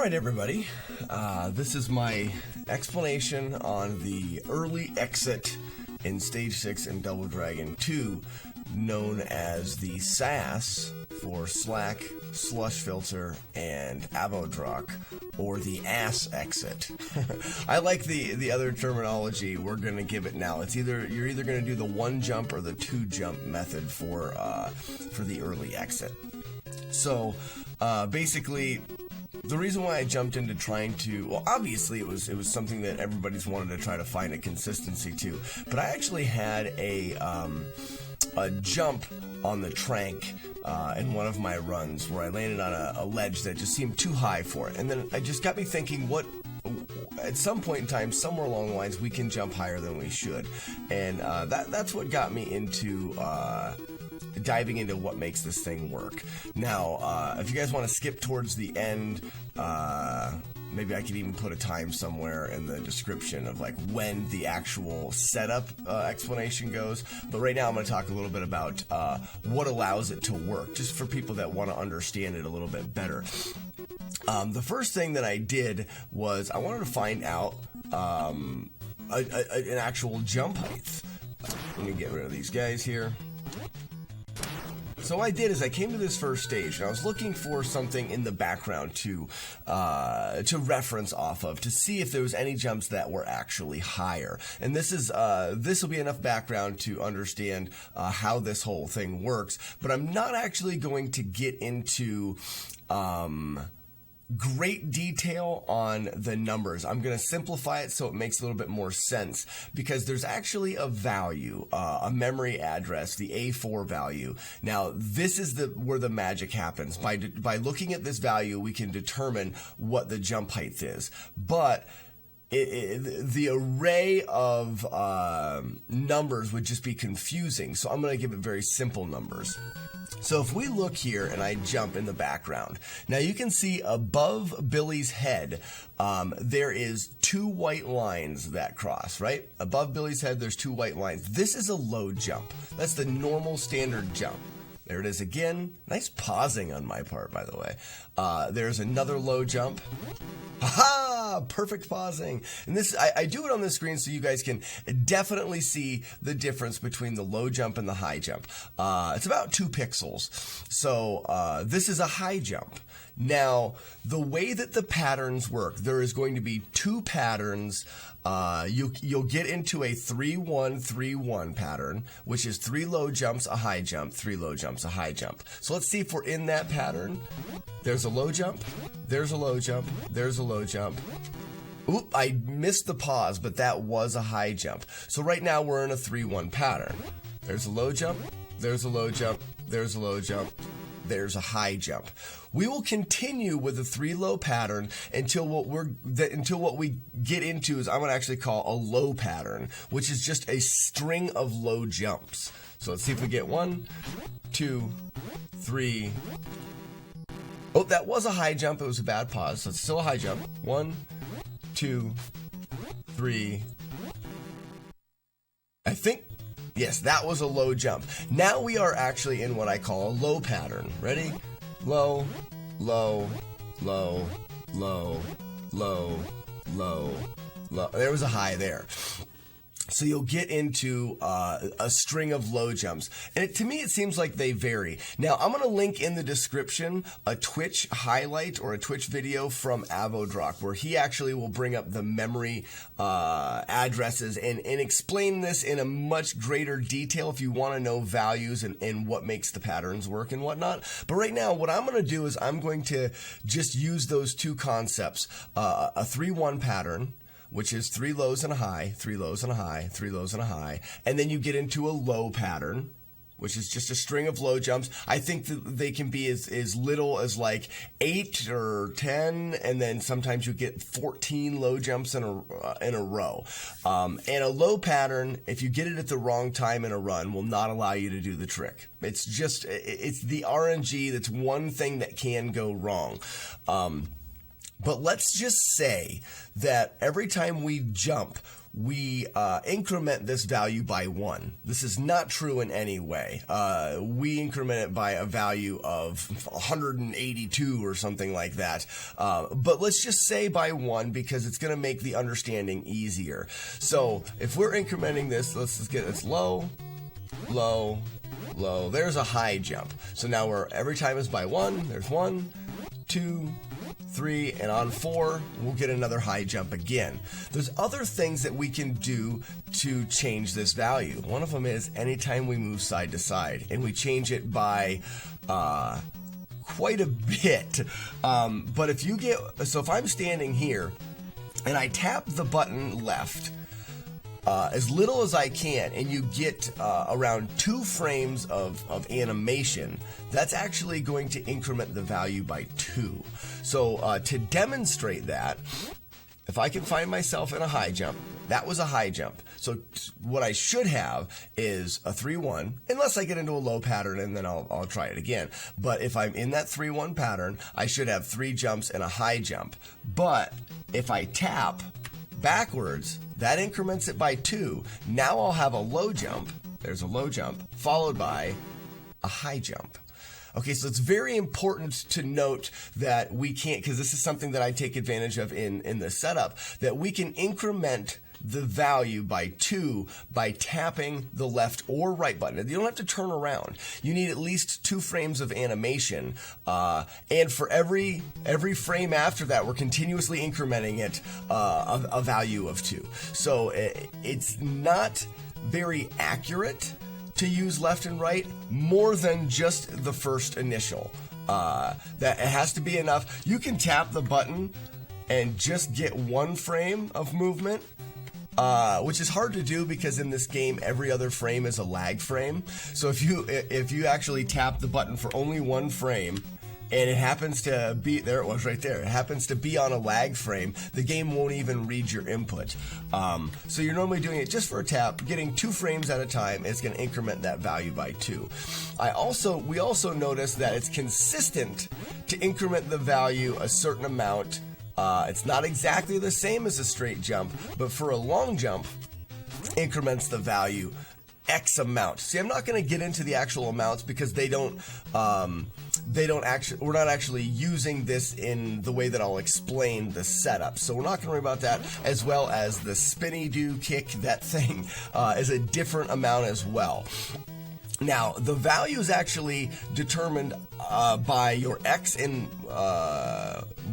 Alright everybody, this is my explanation on the early exit in Stage 6 in Double Dragon 2, known as the SAS for Slack, Slush Filter, and Avodrock, or the A.S.S exit. I like the other terminology we're going to give it now. It's you're either going to do the one jump or the two jump method for the early exit. So basically, the reason why I jumped into trying to, well, obviously it was something that everybody's wanted to try to find a consistency to, but I actually had a jump on the trank in one of my runs where I landed on a ledge that just seemed too high for it, and then it just got me thinking, at some point in time, somewhere along the lines, we can jump higher than we should, and that's what got me into diving into what makes this thing work. Now, if you guys want to skip towards the end, maybe I could even put a time somewhere in the description of like when the actual setup explanation goes. But right now I'm going to talk a little bit about what allows it to work, just for people that want to understand it a little bit better. The first thing that I did was I wanted to find out an actual jump height. Let me get rid of these guys here. So what I did is I came to this first stage and I was looking for something in the background to reference off of, to see if there was any jumps that were actually higher. And this will be enough background to understand how this whole thing works. But I'm not actually going to get into great detail on the numbers. I'm going to simplify it so it makes a little bit more sense, because there's actually a value, a memory address, the A4 value. Now, this is where the magic happens. By looking at this value, we can determine what the jump height is. But the array of numbers would just be confusing, so I'm going to give it very simple numbers. So if we look here and I jump in the background, now you can see above Billy's head, there is two white lines that cross, right? Above Billy's head, there's two white lines. This is a low jump. That's the normal standard jump. There it is again. Nice pausing on my part, by the way. There's another low jump. Aha! Perfect pausing. And this, I do it on the screen so you guys can definitely see the difference between the low jump and the high jump. It's about 2 pixels. So this is a high jump. Now, the way that the patterns work, there is going to be 2 patterns. You'll get into a 3-1-3-1 pattern, which is 3 low jumps, a high jump, 3 low jumps, a high jump. So let's see if we're in that pattern. There's a low jump, there's a low jump, there's a low jump. Oop, I missed the pause, but that was a high jump. So right now we're in a 3-1 pattern. There's a low jump, there's a low jump, there's a low jump, there's a high jump. We will continue with the 3 low pattern until what we get into is I'm going to actually call a low pattern, which is just a string of low jumps. So let's see if we get 1, 2, 3. Oh, that was a high jump. It was a bad pause. So it's still a high jump. 1, 2, 3. I think, yes, that was a low jump. Now we are actually in what I call a low pattern. Ready? Low, low, low, low, low, low, low. There was a high there. So you'll get into a string of low jumps. And to me, it seems like they vary. Now, I'm going to link in the description a Twitch highlight or a Twitch video from Avodrock, where he actually will bring up the memory addresses and explain this in a much greater detail if you want to know values and what makes the patterns work and whatnot. But right now, what I'm going to do is I'm going to just use those 2 concepts, a 3-1 pattern, which is 3 lows and a high, 3 lows and a high, 3 lows and a high. And then you get into a low pattern, which is just a string of low jumps. I think that they can be as little as like 8 or 10, and then sometimes you get 14 low jumps in a row. And a low pattern, if you get it at the wrong time in a run, will not allow you to do the trick. It's the RNG. That's one thing that can go wrong. But let's just say that every time we jump, we increment this value by 1. This is not true in any way. We increment it by a value of 182 or something like that. But let's just say by 1 because it's going to make the understanding easier. So if we're incrementing this, let's just get this low, low, low. There's a high jump. So now every time is by 1. There's 1, 2, 3, and on 4, we'll get another high jump again. There's other things that we can do to change this value. One of them is anytime we move side to side, and we change it by quite a bit. But if I'm standing here and I tap the button left, as little as I can, and you get around 2 frames of animation, that's actually going to increment the value by 2. So to demonstrate that, if I can find myself in a high jump, that was a high jump. So what I should have is a 3-1, unless I get into a low pattern, and then I'll try it again. But if I'm in that 3-1 pattern, I should have 3 jumps and a high jump. But if I tap backwards, that increments it by 2. Now I'll have a low jump. There's a low jump followed by a high jump. Okay, so it's very important to note that we can't, because this is something that I take advantage of in the setup, that we can increment the value by 2 by tapping the left or right button. You don't have to turn around. You need at least 2 frames of animation, and for every frame after that, we're continuously incrementing it a value of 2. So it's not very accurate to use left and right more than just the first initial. That it has to be enough. You can tap the button and just get 1 frame of movement, which is hard to do because in this game every other frame is a lag frame. So if you actually tap the button for only 1 frame, and it happens to be, there it was right there, it happens to be on a lag frame, the game won't even read your input. So you're normally doing it just for a tap, getting 2 frames at a time. It's going to increment that value by 2. We also notice that it's consistent to increment the value a certain amount. It's not exactly the same as a straight jump, but for a long jump, increments the value X amount. See, I'm not going to get into the actual amounts because we're not actually using this in the way that I'll explain the setup. So we're not going to worry about that, as well as the spinny do kick. That thing is a different amount as well. Now, the value is actually determined by your X and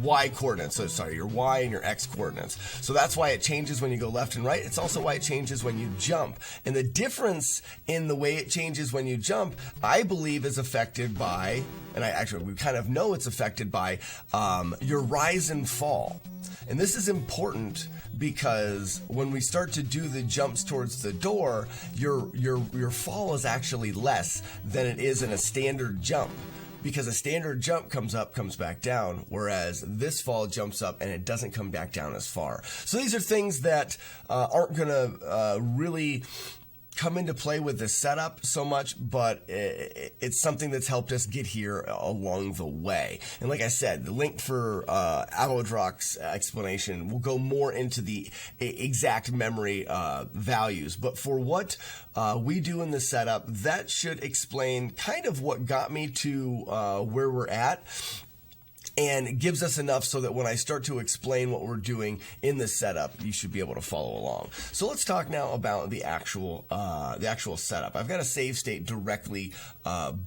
Y coordinates. So, sorry, your Y and your X coordinates. So that's why it changes when you go left and right. It's also why it changes when you jump. And the difference in the way it changes when you jump, I believe, is affected by, and we kind of know it's affected by your rise and fall. And this is important because when we start to do the jumps towards the door, your fall is actually less than it is in a standard jump. Because a standard jump comes up, comes back down, whereas this fall jumps up and it doesn't come back down as far. So these are things that aren't going to really come into play with this setup so much, but it's something that's helped us get here along the way. And like I said, the link for Alodrock's explanation will go more into the exact memory values. But for what we do in the setup, that should explain kind of what got me to where we're at, and gives us enough so that when I start to explain what we're doing in the setup, you should be able to follow along. So let's talk now about the actual setup. I've got a save state directly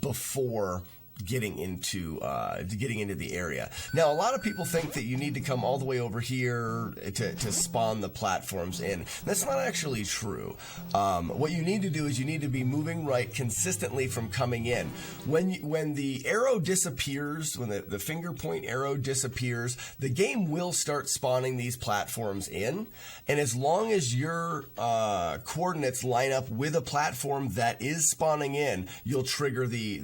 before getting into the area. Now, a lot of people think that you need to come all the way over here to spawn the platforms in. That's not actually true. What you need to do is you need to be moving right consistently from coming in. When the arrow disappears, when the finger point arrow disappears, the game will start spawning these platforms in. And as long as your coordinates line up with a platform that is spawning in, you'll trigger the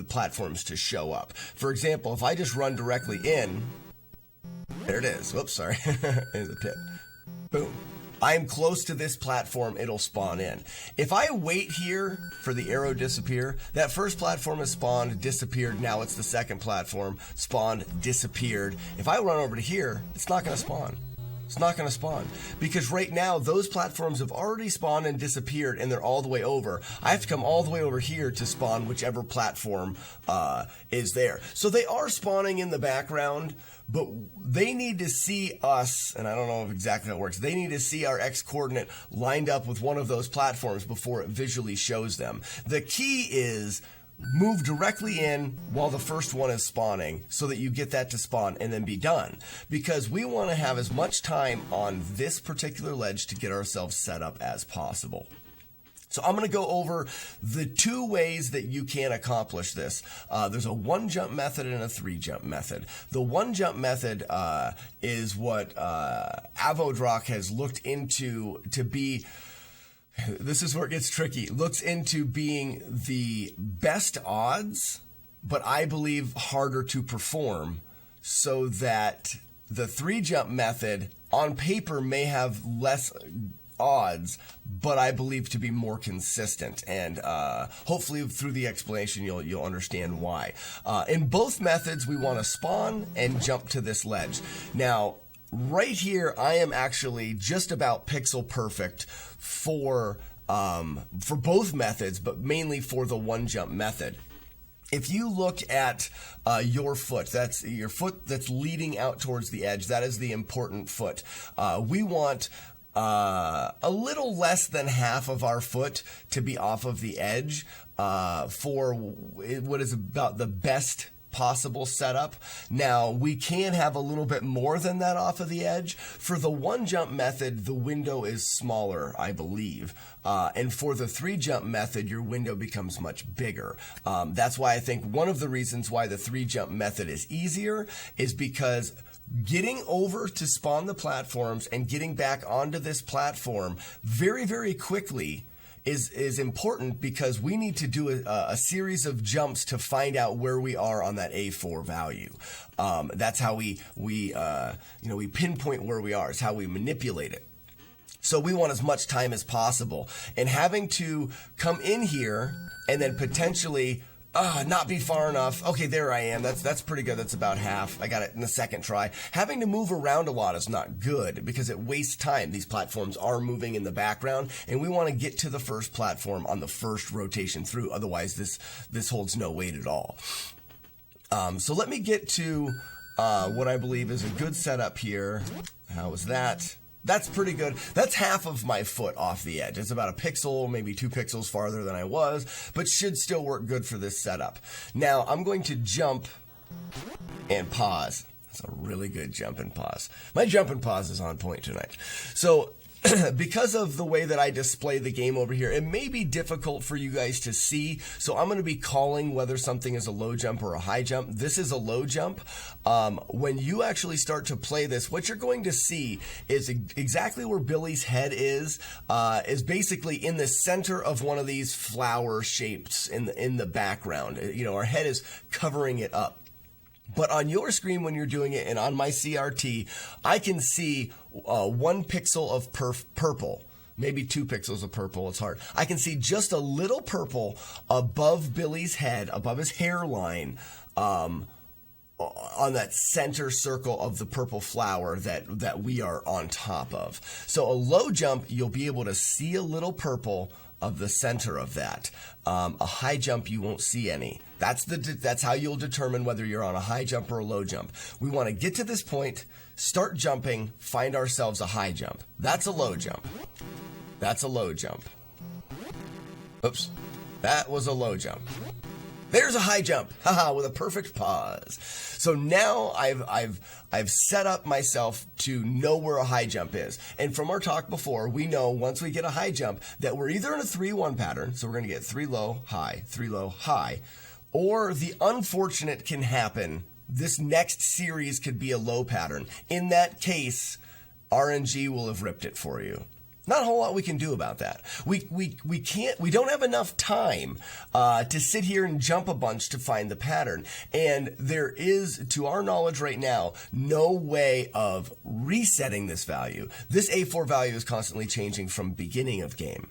platforms to show up. For example, if I just run directly in, there it is. Whoops, sorry. There's the pit. Boom. I'm close to this platform, it'll spawn in. If I wait here for the arrow disappear, that first platform is spawned, disappeared, now it's the second platform, spawned, disappeared. If I run over to here, it's not going to spawn. It's not going to spawn. Because right now, those platforms have already spawned and disappeared, and they're all the way over. I have to come all the way over here to spawn whichever platform is there. So they are spawning in the background, but they need to see us, and I don't know exactly how it works, they need to see our X coordinate lined up with one of those platforms before it visually shows them. The key is move directly in while the first one is spawning so that you get that to spawn and then be done. Because we want to have as much time on this particular ledge to get ourselves set up as possible. So I'm going to go over the two ways that you can accomplish this. There's a 1-jump method and a 3-jump method. The 1-jump method is what Avodrock has looked into to be, this is where it gets tricky, looks into being the best odds, but I believe harder to perform, so that the 3-jump method on paper may have less odds, but I believe to be more consistent, and hopefully through the explanation you'll understand why. In both methods, we want to spawn and jump to this ledge. Now, right here, I am actually just about pixel perfect for both methods, but mainly for the 1-jump method. If you look at your foot, that's your foot that's leading out towards the edge. That is the important foot. We want a little less than half of our foot to be off of the edge for what is about the best possible setup. Now, we can have a little bit more than that off of the edge. For the 1-jump method, the window is smaller, I believe. And for the 3-jump method, your window becomes much bigger. That's why I think one of the reasons why the 3-jump method is easier is because getting over to spawn the platforms and getting back onto this platform very, very quickly is important, because we need to do a series of jumps to find out where we are on that A4 value. That's how we pinpoint where we are. It's how we manipulate it. So we want as much time as possible, and having to come in here and then potentially not be far enough. Okay, there I am. That's pretty good. That's about half. I got it in the second try. Having to move around a lot is not good, because it wastes time. These platforms are moving in the background, and we want to get to the first platform on the first rotation through. Otherwise, this holds no weight at all. So let me get to what I believe is a good setup here. How was that? That's pretty good. That's half of my foot off the edge. It's about a pixel, maybe 2 pixels farther than I was, but should still work good for this setup. Now, I'm going to jump and pause. That's a really good jump and pause. My jump and pause is on point tonight. So, because of the way that I display the game over here, it may be difficult for you guys to see, so I'm going to be calling whether something is a low jump or a high jump. This is a low jump. When you actually start to play this, what you're going to see is exactly where Billy's head is basically in the center of one of these flower shapes in the background. You know, our head is covering it up. But on your screen when you're doing it, and on my CRT, I can see 1 pixel of purple, maybe 2 pixels of purple. It's hard. I can see just a little purple above Billy's head, above his hairline, on that center circle of the purple flower that we are on top of. So a low jump, you'll be able to see a little purple of the center of that. A high jump, you won't see any. That's how you'll determine whether you're on a high jump or a low jump. We want to get to this point, start jumping, find ourselves a high jump. That's a low jump. That's a low jump. Oops. That was a low jump. There's a high jump, haha, with a perfect pause. So now I've set up myself to know where a high jump is. And from our talk before, we know once we get a high jump that we're either in a 3-1 pattern, so we're going to get 3 low, high, 3 low, high, or the unfortunate can happen. This next series could be a low pattern. In that case, RNG will have ripped it for you. Not a whole lot we can do about that. We don't have enough time to sit here and jump a bunch to find the pattern. And there is, to our knowledge right now, no way of resetting this value. This A4 value is constantly changing from beginning of game.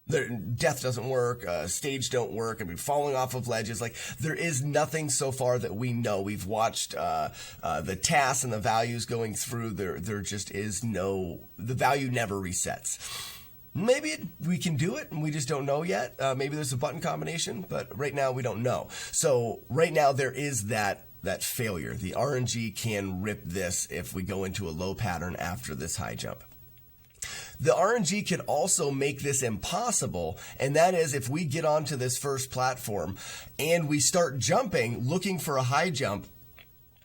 Death doesn't work, stage don't work, I mean, falling off of ledges, like, there is nothing so far that we know. We've watched the tasks and the values going through, there just is no, the value never resets. Maybe we can do it, and we just don't know yet. Maybe there's a button combination, but right now we don't know. So right now there is that failure. The RNG can rip this if we go into a low pattern after this high jump. The RNG could also make this impossible, and that is if we get onto this first platform and we start jumping, looking for a high jump,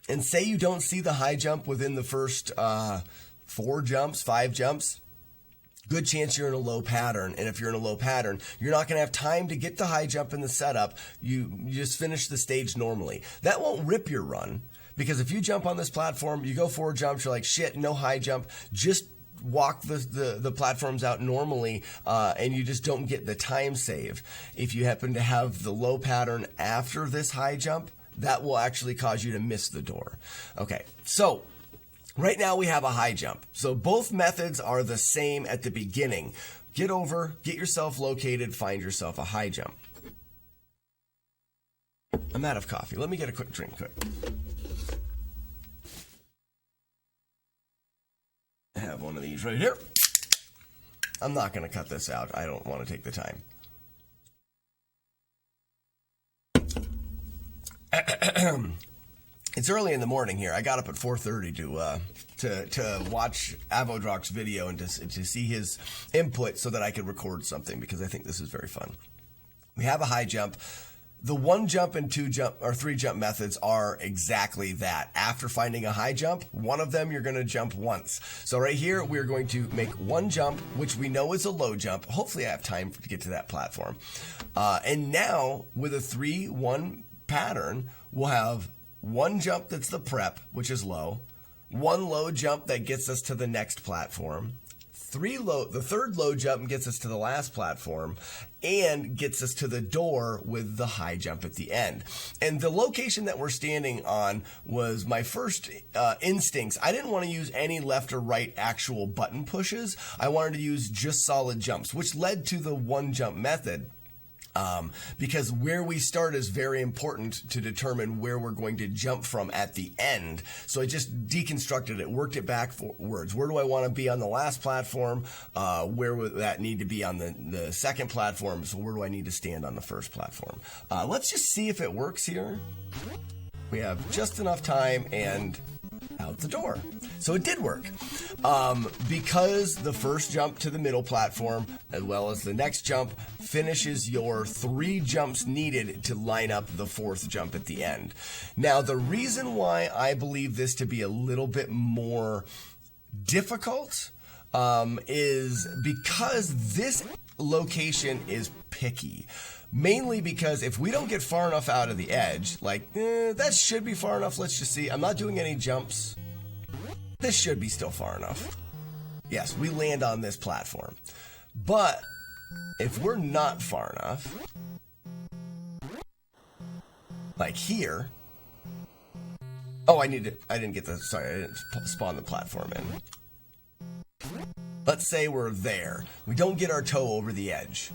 and say you don't see the high jump within the first 4 jumps, 5 jumps, good chance you're in a low pattern. And if you're in a low pattern, you're not going to have time to get the high jump in the setup. You just finish the stage normally. That won't rip your run, because if you jump on this platform, you go 4 jumps, you're like, shit, no high jump, just walk the platforms out normally, and you just don't get the time save. If you happen to have the low pattern after this high jump, that will actually cause you to miss the door. Okay, so right now we have a high jump. So both methods are the same at the beginning. Get over, get yourself located, find yourself a high jump. I'm out of coffee. Let me get a quick drink quick. I have one of these right here. I'm not going to cut this out. I don't want to take the time. It's early in the morning here. I got up at 4:30 to watch Avodrock's video and to see his input so that I could record something, because I think this is very fun. We have a high jump. The 1 jump and 2 jump or 3 jump methods are exactly that. After finding a high jump, one of them you're going to jump once. So right here, we're going to make 1 jump, which we know is a low jump. Hopefully I have time to get to that platform. And now with a 3-1 pattern, we'll have 1 jump that's the prep, which is low, 1 low jump that gets us to the next platform, the third low jump gets us to the last platform, and gets us to the door with the high jump at the end. And the location that we're standing on was my first instincts. I didn't want to use any left or right actual button pushes. I wanted to use just solid jumps, which led to the 1 jump method. Because where we start is very important to determine where we're going to jump from at the end. So I just deconstructed it, worked it backwards. Where do I want to be on the last platform? Where would that need to be on the second platform? So where do I need to stand on the first platform? Let's just see if it works here. We have just enough time, and out the door. So it did work. Because the first jump to the middle platform, as well as the next jump, finishes your 3 jumps needed to line up the 4th jump at the end. Now, the reason why I believe this to be a little bit more difficult is because this location is picky. Mainly because if we don't get far enough out of the edge, like, that should be far enough, let's just see. I'm not doing any jumps. This should be still far enough. Yes, we land on this platform. But if we're not far enough, like here, oh, I didn't get the, sorry, I didn't spawn the platform in. Let's say we're there. We don't get our toe over the edge.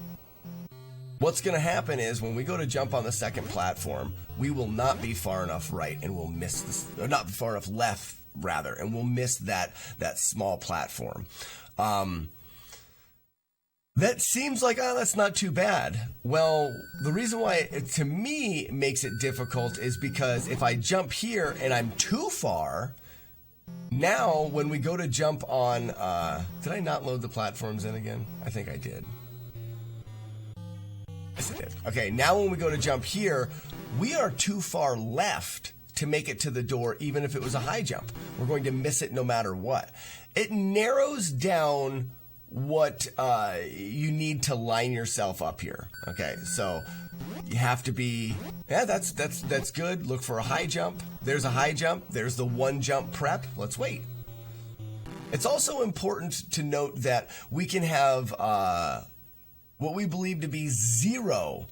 What's going to happen is when we go to jump on the second platform, we will not be far enough right, and we'll miss this, or not far enough left, rather, and we'll miss that small platform. That seems like, oh, that's not too bad. Well, the reason why it, to me, makes it difficult is because if I jump here and I'm too far, now when we go to jump on, did I not load the platforms in again? I think I did. Yes, I did. Okay, now when we go to jump here, we are too far left to make it to the door, even if it was a high jump. We're going to miss it no matter what. It narrows down what you need to line yourself up here. Okay, so you have to be, yeah, that's good. Look for a high jump. There's a high jump. There's the 1 jump prep. Let's wait. It's also important to note that we can have what we believe to be 0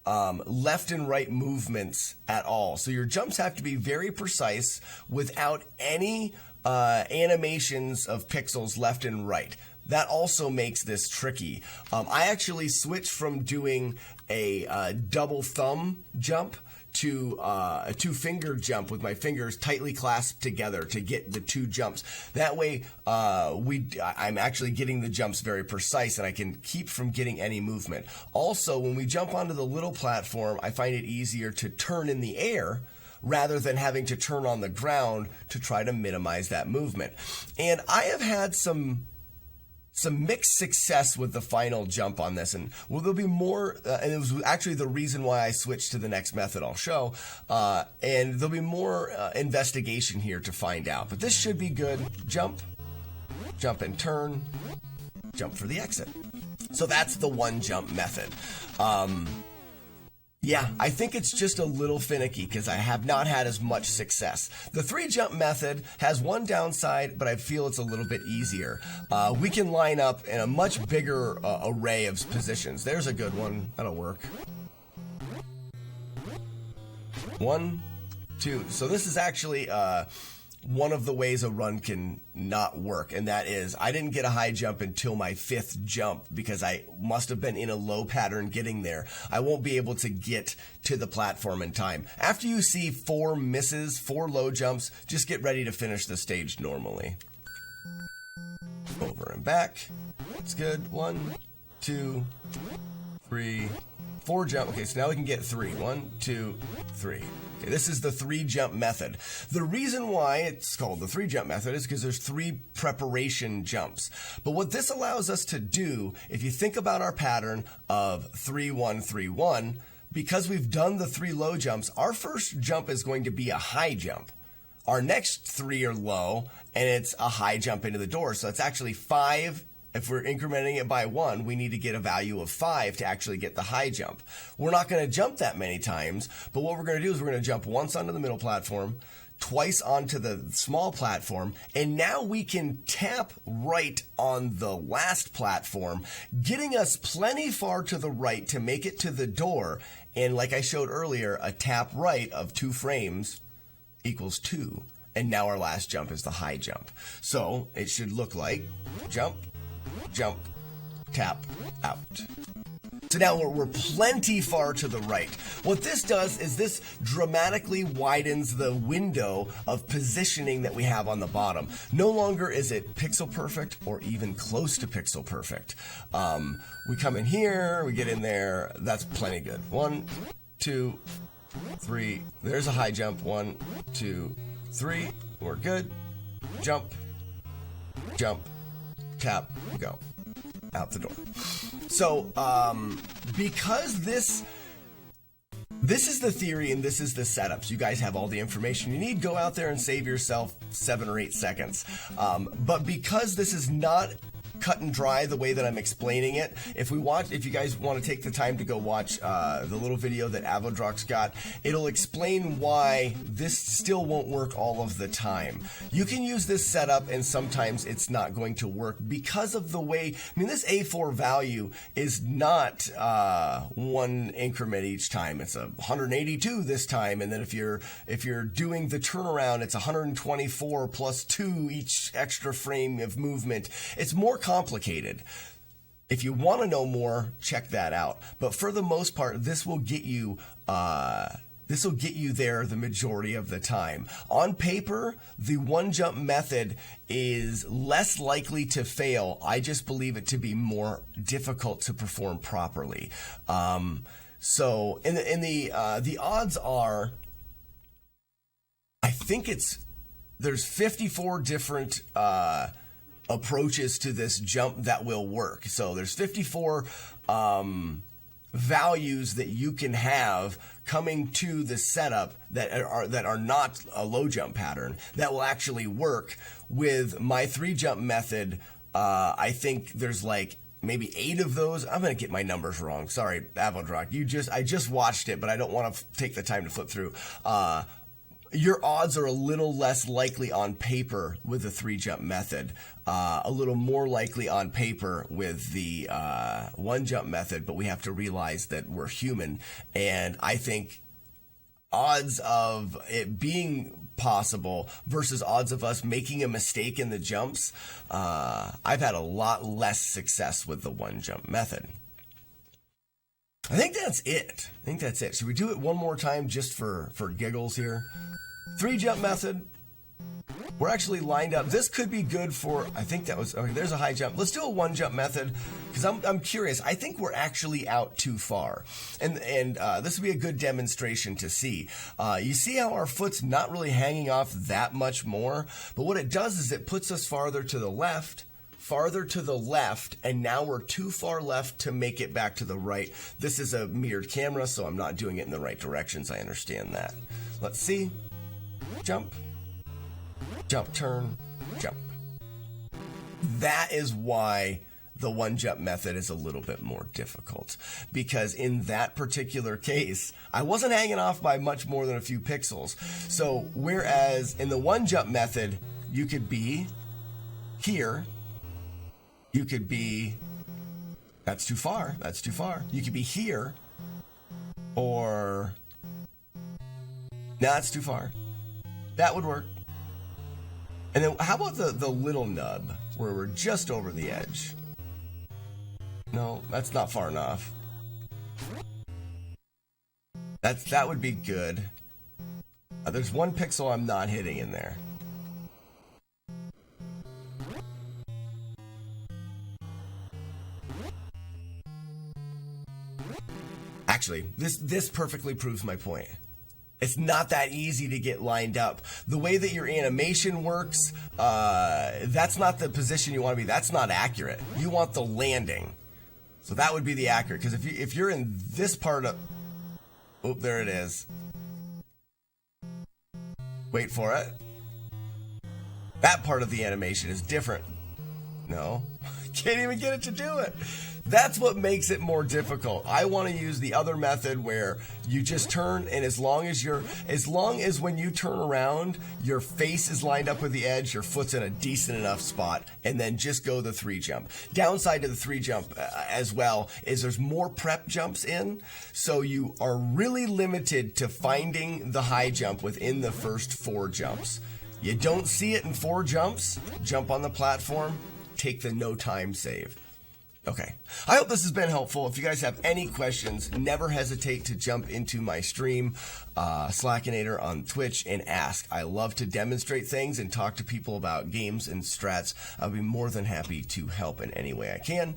left and right movements at all. So your jumps have to be very precise without any animations of pixels left and right. that also makes this tricky. I actually switched from doing a double thumb jump to a two-finger jump with my fingers tightly clasped together to get the two jumps. That way, I'm actually getting the jumps very precise, and I can keep from getting any movement. Also, when we jump onto the little platform, I find it easier to turn in the air rather than having to turn on the ground to try to minimize that movement. And I have had some mixed success with the final jump on this, and there'll be more, and it was actually the reason why I switched to the next method I'll show, and there'll be more investigation here to find out. But this should be good. Jump, jump and turn, jump for the exit. So that's the one jump method. Yeah, I think it's just a little finicky because I have not had as much success. The three jump method has one downside, but I feel it's a little bit easier. We can line up in a much bigger array of positions. There's a good one. That'll work. 1, 2. So this is actually one of the ways a run can not work, and that is I didn't get a high jump until my 5th jump because I must have been in a low pattern getting there. I won't be able to get to the platform in time. After you see 4 misses, 4 low jumps, just get ready to finish the stage normally. Over and back. That's good. 1, 2, 3, 4 jump. Okay, so now we can get 3. 1, 2, 3. Okay, this is the 3 jump method. The reason why it's called the 3 jump method is because there's 3 preparation jumps. But what this allows us to do, if you think about our pattern of 3, 1, 3, 1, because we've done the 3 low jumps, our first jump is going to be a high jump. Our next 3 are low, and it's a high jump into the door. So it's actually 5. If we're incrementing it by 1, we need to get a value of 5 to actually get the high jump. We're not going to jump that many times, but what we're going to do is we're going to jump once onto the middle platform, twice onto the small platform, and now we can tap right on the last platform, getting us plenty far to the right to make it to the door. And like I showed earlier, a tap right of 2 frames equals 2. And now our last jump is the high jump. So it should look like jump, jump, tap, out. So now we're plenty far to the right. What this does is this dramatically widens the window of positioning that we have on the bottom. No longer is it pixel perfect or even close to pixel perfect. We come in here, we get in there, that's plenty good. 1, 2, 3, there's a high jump. 1, 2, 3, we're good. Jump, jump, tap, go. Out the door. So, because this is the theory and this is the setup, so you guys have all the information you need, go out there and save yourself 7 or 8 seconds. But because this is not cut and dry the way that I'm explaining it, if you guys want to take the time to go watch the little video that Avodrox got, it'll explain why this still won't work all of the time. You can use this setup and sometimes it's not going to work because of the way, this A4 value is not 1 increment each time. It's 182 this time, and then if you're doing the turnaround, it's 124 plus 2 each extra frame of movement. It's more complicated. If you want to know more, check that out. But for the most part, this will get you there the majority of the time. On paper, the 1 jump method is less likely to fail. I just believe it to be more difficult to perform properly. So the odds are, I think there's 54 different approaches to this jump that will work. So there's 54 values that you can have coming to the setup that are not a low jump pattern that will actually work with my 3 jump method. I think there's like maybe 8 of those. I'm going to get my numbers wrong. Sorry, Avodrox. I just watched it, but I don't want to take the time to flip through. Your odds are a little less likely on paper with the 3 jump method, a little more likely on paper with the 1 jump method, but we have to realize that we're human. And I think odds of it being possible versus odds of us making a mistake in the jumps, I've had a lot less success with the one jump method. I think that's it. Should we do it one more time just for giggles here? 3 jump method. We're actually lined up. This could be good for, I think that was, okay, there's a high jump. Let's do a 1 jump method because I'm curious. I think we're actually out too far. And this would be a good demonstration to see. You see how our foot's not really hanging off that much more, but what it does is it puts us farther to the left, and now we're too far left to make it back to the right. This is a mirrored camera, so I'm not doing it in the right directions. I understand that. Let's see. Jump. Jump, turn, jump. That is why the 1 jump method is a little bit more difficult, because in that particular case, I wasn't hanging off by much more than a few pixels. So whereas in the 1 jump method, you could be here, you could be, that's too far. You could be here, or, no, that's too far. That would work. And then how about the little nub, where we're just over the edge? No, that's not far enough. That would be good. There's 1 pixel I'm not hitting in there. Actually, this perfectly proves my point. It's not that easy to get lined up. The way that your animation works, that's not the position you want to be. That's not accurate. You want the landing. So that would be the accurate. Because if you're in this part of... Oop, there it is. Wait for it. That part of the animation is different. No. Can't even get it to do it. That's what makes it more difficult. I want to use the other method where you just turn, and as long as when you turn around, your face is lined up with the edge, your foot's in a decent enough spot, and then just go the 3 jump. Downside to the 3 jump as well is there's more prep jumps in, so you are really limited to finding the high jump within the first 4 jumps. You don't see it in 4 jumps, jump on the platform, take the no time save. Okay, I hope this has been helpful. If you guys have any questions, never hesitate to jump into my stream, Slackinator on Twitch, and ask. I love to demonstrate things and talk to people about games and strats. I'll be more than happy to help in any way I can.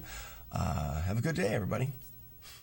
Have a good day, everybody.